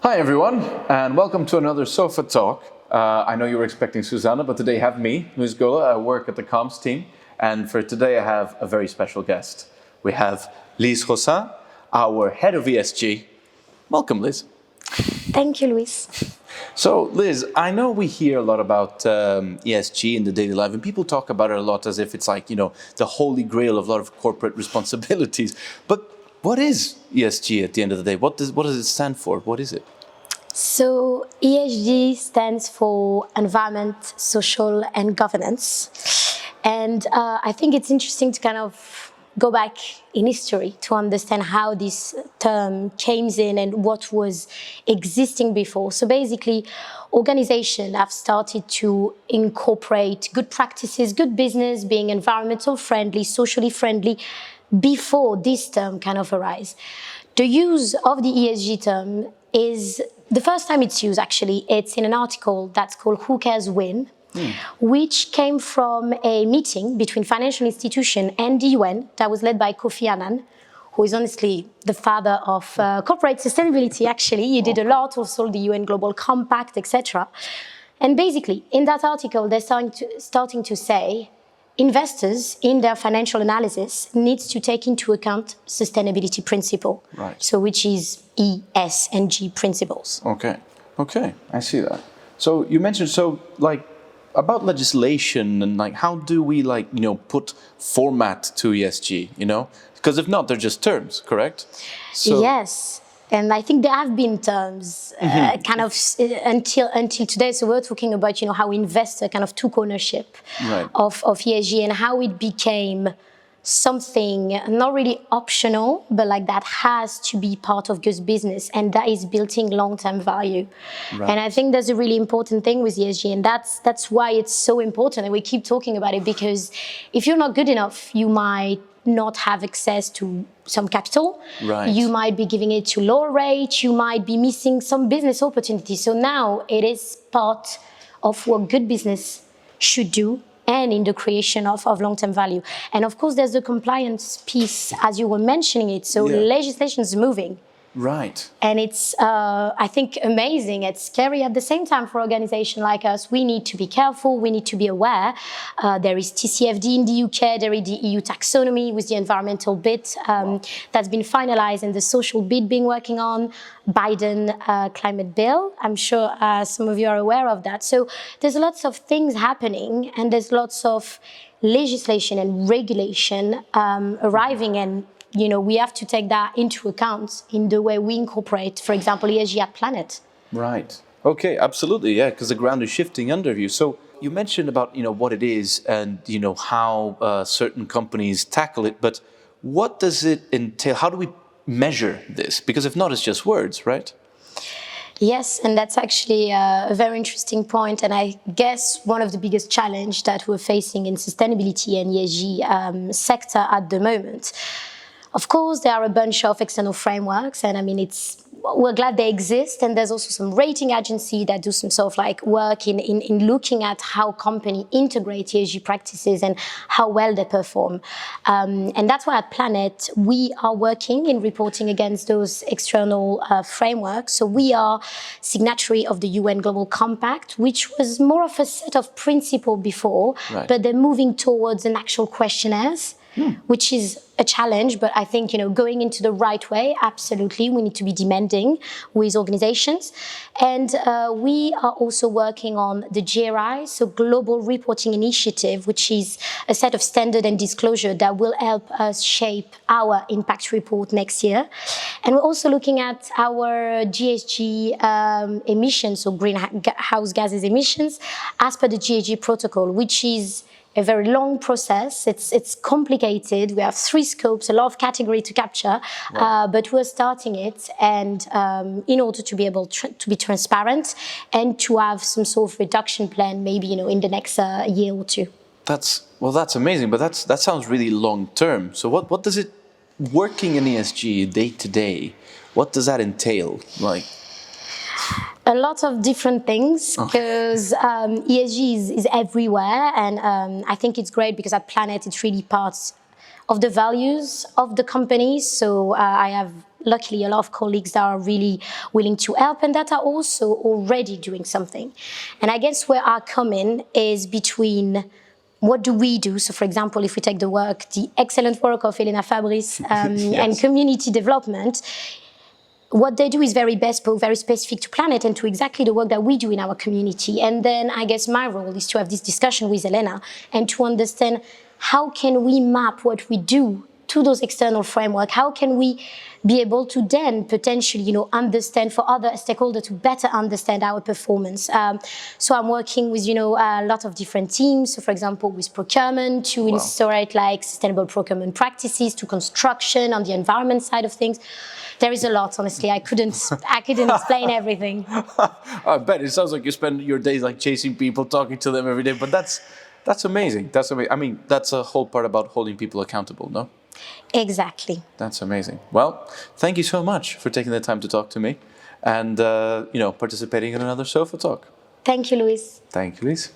Hi everyone, and welcome to another Sofa Talk. I know you were expecting Susanna, but today you have me, Luiz. I work at the comms team, and for today I have a very special guest. We have Liz Rosin, our Head of ESG. Welcome, Liz. Thank you, Luiz. So, Liz, I know we hear a lot about ESG in the daily life, and people talk about it a lot as if it's like, the holy grail of a lot of corporate responsibilities. But what is ESG at the end of the day? What does it stand for? What is it? So ESG stands for environment, social, and governance. And I think it's interesting to kind of go back in history to understand how this term came in and what was existing before. So basically, organizations have started to incorporate good practices, good business, being environmental friendly, socially friendly, before this term kind of arise. The use of the ESG term is, the first time it's used actually, it's in an article that's called Who Cares When, which came from a meeting between financial institution and the UN that was led by Kofi Annan, who is honestly the father of corporate sustainability actually. He did a lot, also the UN Global Compact, etc. And basically, in that article, they're starting to say, investors in their financial analysis needs to take into account sustainability principle, Right. so which is E, S, and G principles. Okay, I see that. So you mentioned about legislation and how do we put format to ESG? Because if not, they're just terms, correct? So, Yes. And I think there have been terms until today. So we're talking about how investor kind of took ownership Right. of ESG and how it became something not really optional, but that has to be part of good business, and that is building long-term value. Right. And I think that's a really important thing with ESG, and that's why it's so important, and we keep talking about it, because if you're not good enough, you might not have access to some capital. Right. You might be giving it to lower rates. You might be missing some business opportunities. So now it is part of what good business should do, and in the creation of long-term value. And of course, there's the compliance piece, as you were mentioning it. So legislation is moving. Right. And it's, I think, amazing. It's scary at the same time for organizations like us. We need to be careful. We need to be aware. There is TCFD in the UK. There is the EU taxonomy with the environmental bit that's been finalized, and the social bit being working on. Biden climate bill. I'm sure some of you are aware of that. So there's lots of things happening, and there's lots of legislation and regulation arriving, and we have to take that into account in the way we incorporate, for example, ESG at Planet. Right. Okay, absolutely, yeah, because the ground is shifting under you. So you mentioned about, what it is and, how certain companies tackle it, but what does it entail? How do we measure this? Because if not, it's just words, right? Yes, and that's actually a very interesting point. And I guess one of the biggest challenges that we're facing in sustainability and ESG sector at the moment. Of course, there are a bunch of external frameworks, and we're glad they exist. And there's also some rating agency that do some sort of work in looking at how companies integrate ESG practices and how well they perform. And that's why at Planet, we are working in reporting against those external frameworks. So we are signatory of the UN Global Compact, which was more of a set of principles before, right. But they're moving towards an actual questionnaires. Which is a challenge, but I think, going into the right way, absolutely, we need to be demanding with organizations. And we are also working on the GRI, so Global Reporting Initiative, which is a set of standard and disclosure that will help us shape our impact report next year. And we're also looking at our GHG emissions, so greenhouse gases emissions, as per the GHG protocol, which is a very long process. It's complicated. We have 3 scopes, a lot of category to capture, but we're starting it, and in order to be able to be transparent and to have some sort of reduction plan, maybe in the next year or 2. That's amazing, but that sounds really long term. So what does it, working in ESG day to day, what does that entail? A lot of different things, because ESG is everywhere, and I think it's great because at Planet it's really part of the values of the company. So I have luckily a lot of colleagues that are really willing to help and that are also already doing something. And I guess where I come in is between what do we do? So, for example, if we take the excellent work of Elena Fabrice and community development, what they do is very bespoke, very specific to Planet and to exactly the work that we do in our community. And then I guess my role is to have this discussion with Elena and to understand how can we map what we do to those external framework? How can we be able to then potentially, understand for other stakeholders to better understand our performance? So I'm working with, a lot of different teams. So for example, with procurement to instaurate like sustainable procurement practices, to construction on the environment side of things. There is a lot, honestly. I couldn't explain everything. I bet it sounds like you spend your days like chasing people, talking to them every day. But that's amazing. That's amazing. I mean, that's a whole part about holding people accountable, no? Exactly. That's amazing. Well, thank you so much for taking the time to talk to me and, participating in another Sofa Talk. Thank you, Luiz. Thank you, Luiz.